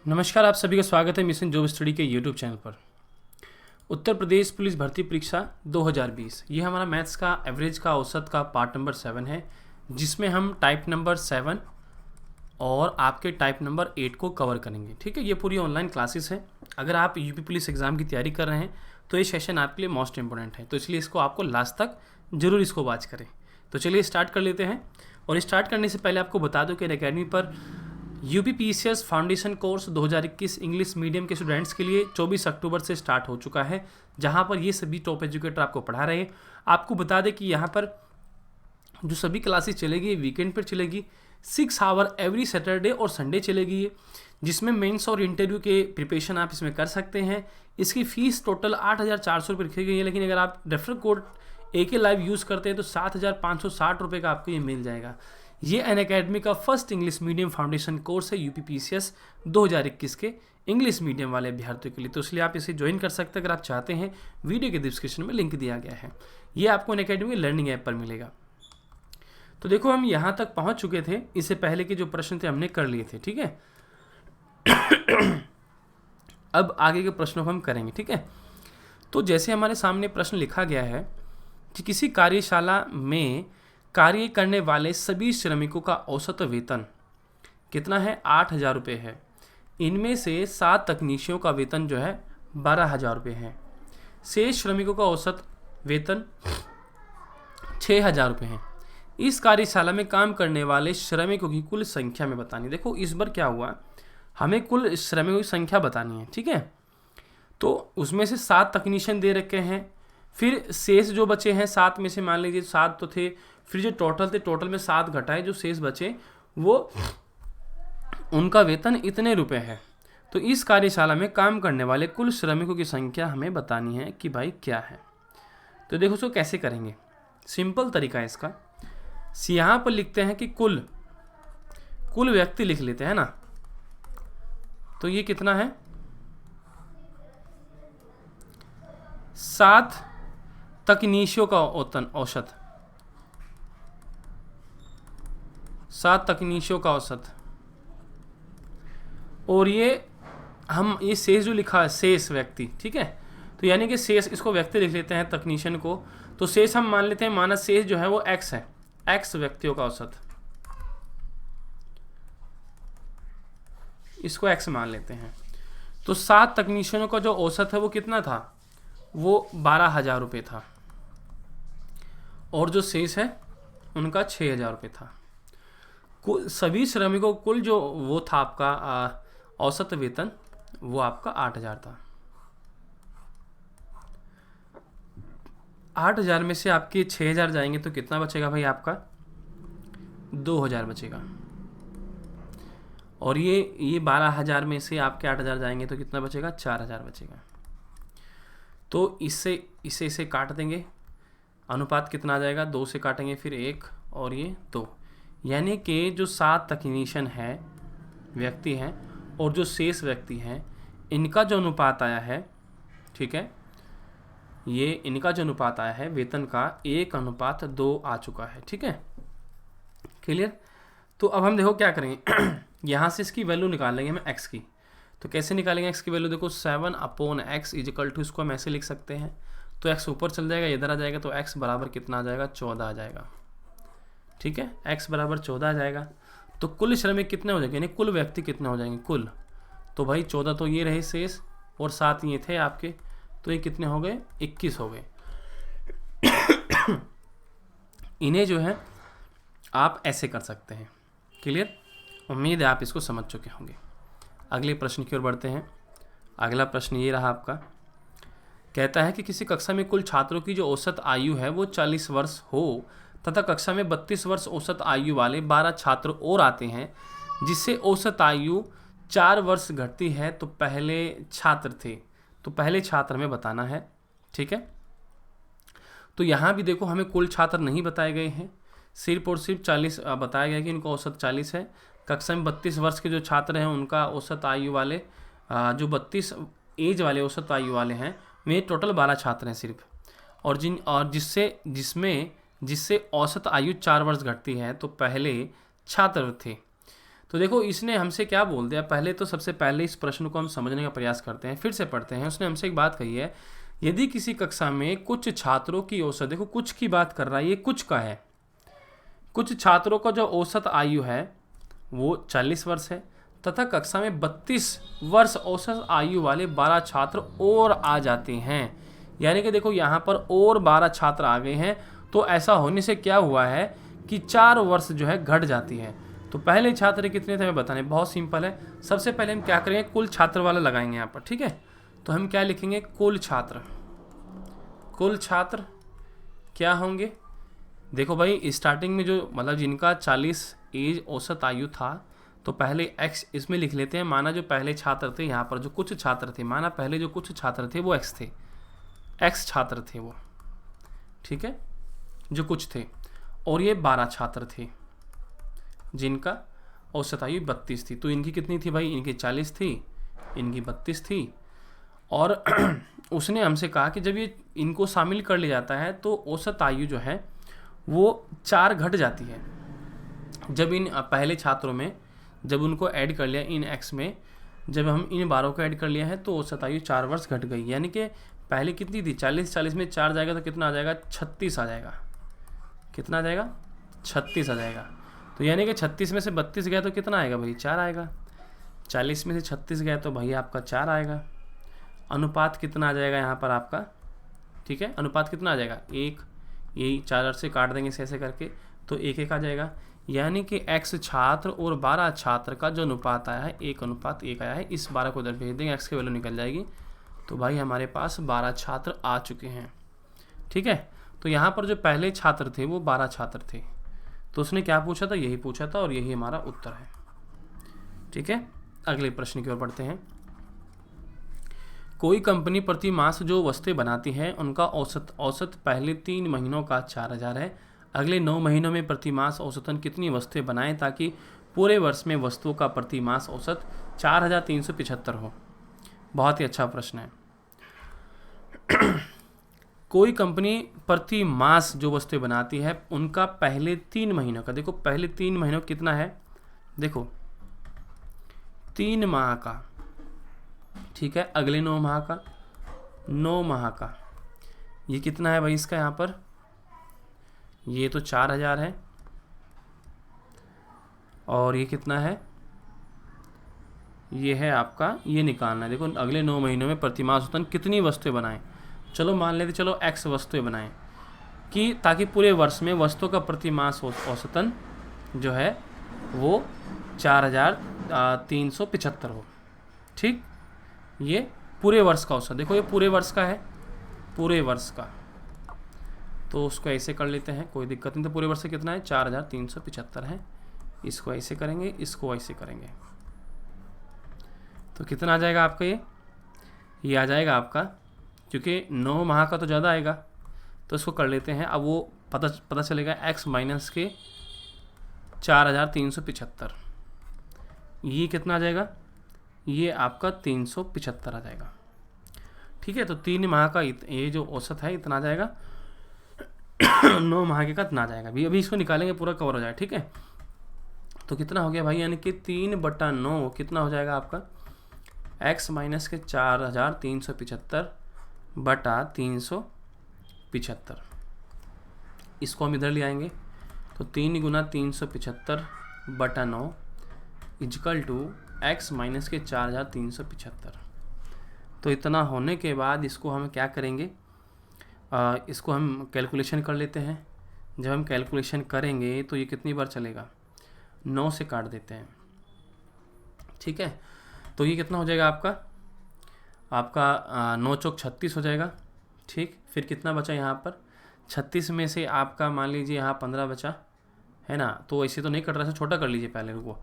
नमस्कार, आप सभी का स्वागत है मिशन जॉब स्टडी के यूट्यूब चैनल पर। उत्तर प्रदेश पुलिस भर्ती परीक्षा 2020 ये हमारा मैथ्स का एवरेज का औसत का पार्ट नंबर 7 है, जिसमें हम टाइप नंबर 7 और आपके टाइप नंबर 8 को कवर करेंगे। ठीक है, ये पूरी ऑनलाइन क्लासेस है। अगर आप यूपी पुलिस एग्ज़ाम की तैयारी कर रहे हैं तो ये सेशन आपके लिए मोस्ट इंपॉर्टेंट है, तो इसलिए इसको आपको लास्ट तक जरूर इसको वॉच करें। तो चलिए स्टार्ट कर लेते हैं। और स्टार्ट करने से पहले आपको बता दूं कि अकेडमी पर UPPCS foundation course 2021 English medium के स्टूडेंट्स के लिए 24 अक्टूबर से स्टार्ट हो चुका है, जहां पर ये सभी टॉप एजुकेटर आपको पढ़ा रहे हैं। आपको बता दें कि यहाँ पर जो सभी क्लासेस चलेगी वीकेंड पर चलेगी, 6 आवर एवरी सैटरडे और संडे चलेगी ये, जिसमें मेंस और इंटरव्यू के प्रिपरेशन आप इसमें कर सकते हैं। इसकी फ़ीस टोटल 8,400 रुपये रखी गई है, लेकिन अगर आप refer code AK live use करते हैं तो 7,560 रुपये का आपको ये मिल जाएगा। ये अनअकैडमी का first English medium foundation course है यूपीपीसीएस 2021 के इंग्लिश मीडियम वाले अभ्यर्थियों के लिए, तो इसलिए आप इसे ज्वाइन कर सकते हैं अगर आप चाहते हैं। वीडियो के डिस्क्रिप्शन में लिंक दिया गया है। ये आपको अनअकैडमी के लर्निंग ऐप पर मिलेगा। तो देखो, हम यहाँ तक पहुँच चुके थे। इससे पहले के जो प्रश्न थे हमने कर लिए थे। ठीक है, अब आगे के प्रश्नों को हम करेंगे। ठीक है, तो जैसे हमारे सामने प्रश्न लिखा गया है कि किसी कार्यशाला में कार्य करने वाले सभी श्रमिकों का औसत वेतन कितना है? 8,000 रुपये है। इनमें से 7 तकनीशियों का वेतन जो है 12,000 रुपये है। शेष श्रमिकों का औसत वेतन 6,000 रुपये है। इस कार्यशाला में काम करने वाले श्रमिकों की कुल संख्या में बतानी। देखो, इस बार क्या हुआ, हमें कुल श्रमिकों की संख्या बतानी है। ठीक है, तो उसमें से 7 तकनीशियन दे रखे हैं, फिर शेष जो बचे हैं 7 में से मान लीजिए 7 तो थे, फिर जो टोटल थे टोटल में 7 घटाए, जो शेष बचे वो उनका वेतन इतने रुपए है। तो इस कार्यशाला में काम करने वाले कुल श्रमिकों की संख्या हमें बतानी है कि भाई क्या है। तो देखो उसको कैसे करेंगे, सिंपल तरीका है इसका। यहाँ पर लिखते हैं कि कुल व्यक्ति लिख लेते हैं ना, तो ये कितना है? 7 तकनीशियों का औसत, 7 तकनीशियों का औसत। और ये शेष जो लिखा है शेष व्यक्ति, ठीक है, तो यानी कि शेष, इसको व्यक्ति लिख लेते हैं तकनीशियन को, तो शेष हम मान लेते हैं, माना शेष जो है वो x है, x व्यक्तियों का औसत, इसको x मान लेते हैं। तो 7 तकनीशियनों का जो औसत है वो कितना था? वो 12,000 रुपये था, और जो शेष है उनका 6,000 रुपये था। सभी श्रमिकों कुल जो वो था आपका औसत वेतन, वो आपका 8,000 था। 8,000 में से आपके 6,000 जाएंगे तो कितना बचेगा भाई? आपका 2,000 बचेगा। और ये 12,000 में से आपके 8,000 जाएंगे तो कितना बचेगा? 4,000 बचेगा। तो इसे काट देंगे, अनुपात कितना आ जाएगा? 2 से काटेंगे, फिर 1 और ये 2, यानी कि जो 7 तकनीशियन है व्यक्ति हैं और जो शेष व्यक्ति हैं, इनका जो अनुपात आया है, ठीक है, ये इनका जो अनुपात आया है वेतन का 1:2 आ चुका है। ठीक है, क्लियर? तो अब हम देखो क्या करेंगे, यहाँ से इसकी वैल्यू निकाल लेंगे हम x की। तो कैसे निकालेंगे x की वैल्यू? देखो 7/x = इसको हम ऐसे लिख सकते हैं, तो x ऊपर चल जाएगा, इधर आ जाएगा, तो x बराबर कितना आ जाएगा? 14 आ जाएगा। ठीक है, x बराबर 14 आ जाएगा। तो कुल श्रमिक कितने हो जाएंगे, यानी कुल व्यक्ति कितने हो जाएंगे कुल? तो भाई 14 तो ये रहे शेष, और 7 ये थे आपके, तो ये कितने हो गए? 21 हो गए। इन्हें जो है आप ऐसे कर सकते हैं। क्लियर? उम्मीद है आप इसको समझ चुके होंगे। अगले प्रश्न की ओर बढ़ते हैं। अगला प्रश्न ये रहा आपका, कहता है कि किसी कक्षा में कुल छात्रों की जो औसत आयु है वो 40 वर्ष हो तथा कक्षा में 32 वर्ष औसत आयु वाले 12 छात्र और आते हैं, जिससे औसत आयु 4 वर्ष घटती है, तो पहले छात्र थे, तो पहले छात्र हमें बताना है। ठीक है, तो यहाँ भी देखो हमें कुल छात्र नहीं बताए गए हैं, सिर्फ और सिर्फ 40 बताया गया कि इनका औसत 40 है। कक्षा में 32 वर्ष के जो छात्र हैं उनका औसत आयु वाले जो 32 एज वाले औसत आयु वाले हैं, वे टोटल 12 छात्र हैं सिर्फ, और जिससे औसत आयु 4 वर्ष घटती है, तो पहले छात्र थे। तो देखो इसने हमसे क्या बोल दिया, पहले तो सबसे पहले इस प्रश्न को हम समझने का प्रयास करते हैं, फिर से पढ़ते हैं। उसने हमसे एक बात कही है, यदि किसी कक्षा में कुछ छात्रों की औसत, देखो कुछ की बात कर रहा है, ये कुछ का है, कुछ छात्रों का जो औसत आयु है वो 40 वर्ष है तथा कक्षा में 32 वर्ष औसत आयु वाले 12 छात्र और आ जाते हैं। यानी कि देखो यहाँ पर और 12 छात्र आ गए हैं, तो ऐसा होने से क्या हुआ है कि 4 वर्ष जो है घट जाती है। तो पहले छात्र कितने थे हमें बताने, बहुत सिंपल है। सबसे पहले हम क्या करेंगे, कुल छात्र वाला लगाएंगे यहाँ पर, ठीक है। तो हम क्या लिखेंगे, कुल छात्र। कुल छात्र क्या होंगे, देखो भाई स्टार्टिंग में जो मतलब जिनका 40 एज औसत आयु था, तो पहले x इसमें लिख लेते हैं। माना जो पहले छात्र थे, यहाँ पर जो कुछ छात्र थे, माना पहले जो कुछ छात्र थे वो x थे, x छात्र थे वो, ठीक है, जो कुछ थे। और ये 12 छात्र थे जिनका औसत आयु 32 थी। तो इनकी कितनी थी भाई, इनकी 40 थी, इनकी 32 थी। और उसने हमसे कहा कि जब ये इनको शामिल कर लिया जाता है तो औसत आयु जो है वो 4 घट जाती है। जब इन पहले छात्रों में जब उनको ऐड कर लिया इन x में, जब हम इन 12 को ऐड कर लिया है तो औसत आयु 4 वर्ष घट गई। यानी कि पहले कितनी थी, 40 में 4 जाएगा तो कितना आ जाएगा, 36 आ जाएगा। कितना आ जाएगा, 36 आ जाएगा। तो यानी कि 36 में से 32 गया तो कितना आएगा भाई, 4 आएगा। 40 में से 36 गया तो भाई आपका 4 आएगा। अनुपात कितना आ जाएगा यहाँ पर आपका, ठीक है, अनुपात कितना आ जाएगा, 1। यही 4 से काट देंगे ऐसे करके तो 1 आ जाएगा। यानी कि x छात्र और 12 छात्र का जो अनुपात आया है 1:1 आया है। इस 12 को उधर भेज देंगे, x की वैल्यू निकल जाएगी। तो भाई हमारे पास 12 छात्र आ चुके हैं, ठीक है। तो यहाँ पर जो पहले छात्र थे वो 12 छात्र थे। तो उसने क्या पूछा था, यही पूछा था और यही हमारा उत्तर है, ठीक है। अगले प्रश्न की ओर बढ़ते हैं। कोई कंपनी प्रति मास जो वस्तुएं बनाती है उनका औसत पहले 3 महीनों का 4000 है। अगले 9 महीनों में प्रति मास औसतन कितनी वस्तुएं बनाएं ताकि पूरे वर्ष में वस्तुओं का प्रति मास औसत 4375 हो। बहुत ही अच्छा प्रश्न है। कोई कंपनी प्रति मास जो वस्तुएं बनाती है उनका पहले 3 महीनों का, देखो पहले 3 महीनों कितना है, देखो 3 माह का, ठीक है। अगले 9 माह का, 9 माह का, ये कितना है भाई इसका, यहाँ पर ये तो 4000 है और ये कितना है, ये है आपका, ये निकालना है। देखो अगले 9 महीनों में प्रति माह औसतन कितनी वस्तुएं बनाएं। चलो मान लेते चलो x वस्तुएं बनाएं कि ताकि पूरे वर्ष में वस्तुओं का प्रति मास औसतन जो है वो 4375 हो, ठीक। ये पूरे वर्ष का औसत, देखो ये पूरे वर्ष का है, पूरे वर्ष का, तो उसको ऐसे कर लेते हैं, कोई दिक्कत नहीं। तो पूरे वर्ष से कितना है, 4375 है। इसको ऐसे करेंगे, इसको ऐसे करेंगे, तो कितना आ जाएगा आपका, ये आ जाएगा आपका, क्योंकि 9 माह का तो ज़्यादा आएगा तो इसको कर लेते हैं। अब वो पता चलेगा x माइनस के 4375, ये कितना आ जाएगा, ये आपका 375 आ जाएगा, ठीक है। तो 3 माह का ये जो औसत है इतना आ जाएगा, 9 माह के का इतना आ जाएगा। अभी इसको निकालेंगे पूरा कवर हो जाएगा, ठीक है। तो कितना हो गया भाई, यानी कि 3/9 कितना हो जाएगा आपका, x माइनस के 4375 बटा 375। इसको हम इधर ले आएंगे तो 3 गुना 375/9 इजकल टू x माइनस के 4375। तो इतना होने के बाद इसको हम क्या करेंगे, इसको हम कैलकुलेशन कर लेते हैं। जब हम कैलकुलेशन करेंगे तो ये कितनी बार चलेगा, 9 से काट देते हैं, ठीक है। तो ये कितना हो जाएगा आपका 9 चौक 36 हो जाएगा, ठीक। फिर कितना बचा यहाँ पर, 36 में से आपका मान लीजिए यहाँ 15 बचा है ना। तो ऐसे तो नहीं कट रहा, छोटा कर लीजिए पहले, रुको,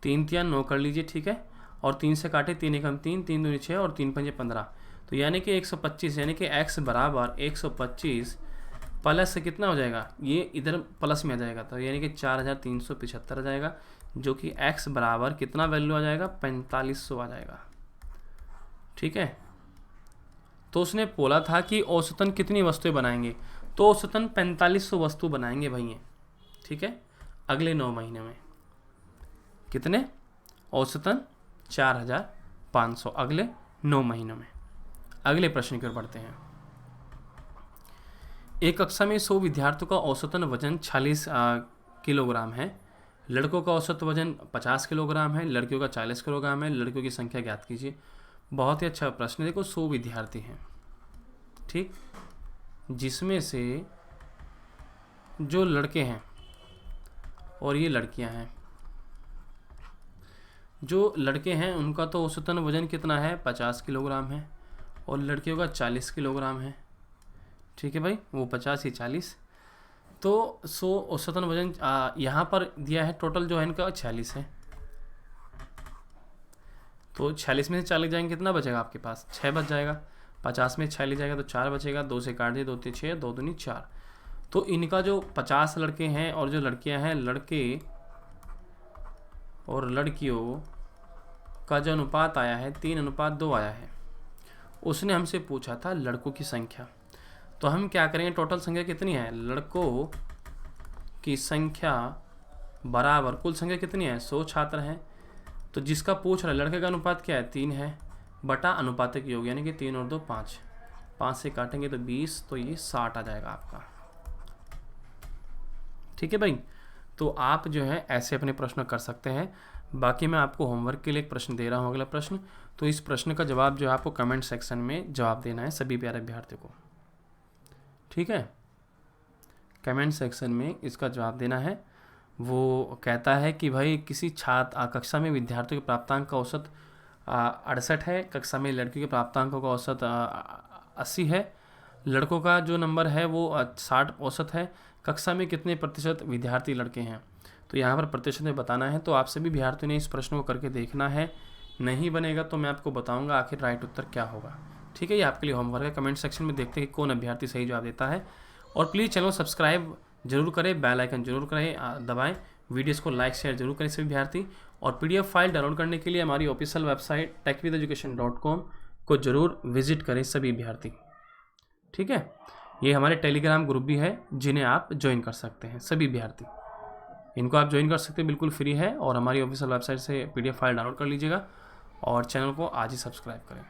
3 3 9 कर लीजिए, ठीक है। और 3 से काटे, 3 1 3, 3 2 6 और 3 5 15। तो यानी कि 125, यानी कि x बराबर 125 प्लस से कितना हो जाएगा, ये इधर प्लस में आ जाएगा, तो यानी कि 4375 आ जाएगा, जो कि x बराबर कितना वैल्यू आ जाएगा, 4500 आ जाएगा, ठीक है। तो उसने बोला था कि औसतन कितनी वस्तुएं बनाएंगे, तो औसतन 4500 वस्तु बनाएंगे भैया, ठीक है, अगले 9 महीने में कितने? औसतन 4500 अगले 9 महीनों में। अगले प्रश्न की ओर बढ़ते हैं। एक कक्षा में 100 विद्यार्थियों का औसतन वजन 46 किलोग्राम है। लड़कों का औसत वजन 50 किलोग्राम है, लड़कियों का 40 किलोग्राम है। लड़कियों की संख्या ज्ञात कीजिए। बहुत ही अच्छा प्रश्न है। देखो 100 विद्यार्थी हैं, ठीक, जिसमें से जो लड़के हैं और ये लड़कियां हैं, जो लड़के हैं उनका तो औसतन वजन कितना है? 50 किलोग्राम है, और लड़कियों का 40 किलोग्राम है। ठीक है भाई, वो 50 ही 40, तो 100 औसतन वजन यहाँ पर दिया है। टोटल जो है इनका 46 है, तो 46 में से 40 जाएंगे, कितना बचेगा आपके पास? 6 बच जाएगा। 50 में 6 ले जाएगा तो 4 बचेगा। 2 से काट दिए, 2 3 6, 2 दूनी 4। तो इनका जो 50 लड़के हैं और जो लड़कियां हैं, लड़के और लड़कियों का जो अनुपात आया है 3:2 आया है। उसने हमसे पूछा था लड़कों की संख्या, तो हम क्या करेंगे? टोटल संख्या कितनी है? लड़कों की संख्या बराबर कुल संख्या कितनी है? 100 छात्र हैं। तो जिसका पूछ रहा है लड़के का अनुपात क्या है? 3 है, बटा अनुपातिक योग, यानी कि 3 और 2 5। 5 से काटेंगे तो 20, तो ये 60 आ जाएगा आपका। ठीक है भाई, तो आप जो है ऐसे अपने प्रश्न कर सकते हैं। बाकी मैं आपको होमवर्क के लिए एक प्रश्न दे रहा हूँ, अगला प्रश्न। तो इस प्रश्न का जवाब जो है आपको कमेंट सेक्शन में जवाब देना है सभी प्यारे अभ्यर्थियों को। ठीक है, कमेंट सेक्शन में इसका जवाब देना है। वो कहता है कि भाई किसी छात्र कक्षा में विद्यार्थियों के प्राप्तांक का औसत 68 है, कक्षा में लड़कियों के प्राप्तांकों का औसत 80 है, लड़कों का जो नंबर है वो 60 औसत है। कक्षा में कितने प्रतिशत विद्यार्थी लड़के हैं? तो यहाँ पर प्रतिशत में बताना है। तो आप सभी विद्यार्थियों ने इस प्रश्न को करके देखना है। नहीं बनेगा तो मैं आपको बताऊंगा आखिर राइट उत्तर क्या होगा। ठीक है, ये आपके लिए होमवर्क है। कमेंट सेक्शन में देखते हैं कि कौन अभ्यर्थी सही जवाब देता है। और प्लीज़ चैनल सब्सक्राइब जरूर करें, बेल आइकन जरूर करें, दबाएं, वीडियोस को लाइक शेयर जरूर करें सभी विद्यार्थी। और PDF फाइल डाउनलोड करने के लिए हमारी ऑफिशियल वेबसाइट techvitheducation.com को जरूर विजिट करें सभी विद्यार्थी। ठीक है, ये हमारे टेलीग्राम ग्रुप भी है जिन्हें आप ज्वाइन कर सकते हैं सभी विद्यार्थी। इनको आप ज्वाइन कर सकते हैं, बिल्कुल फ्री है। और हमारी ऑफिशियल वेबसाइट से PDF फाइल डाउनलोड कर लीजिएगा और चैनल को आज ही सब्सक्राइब करें।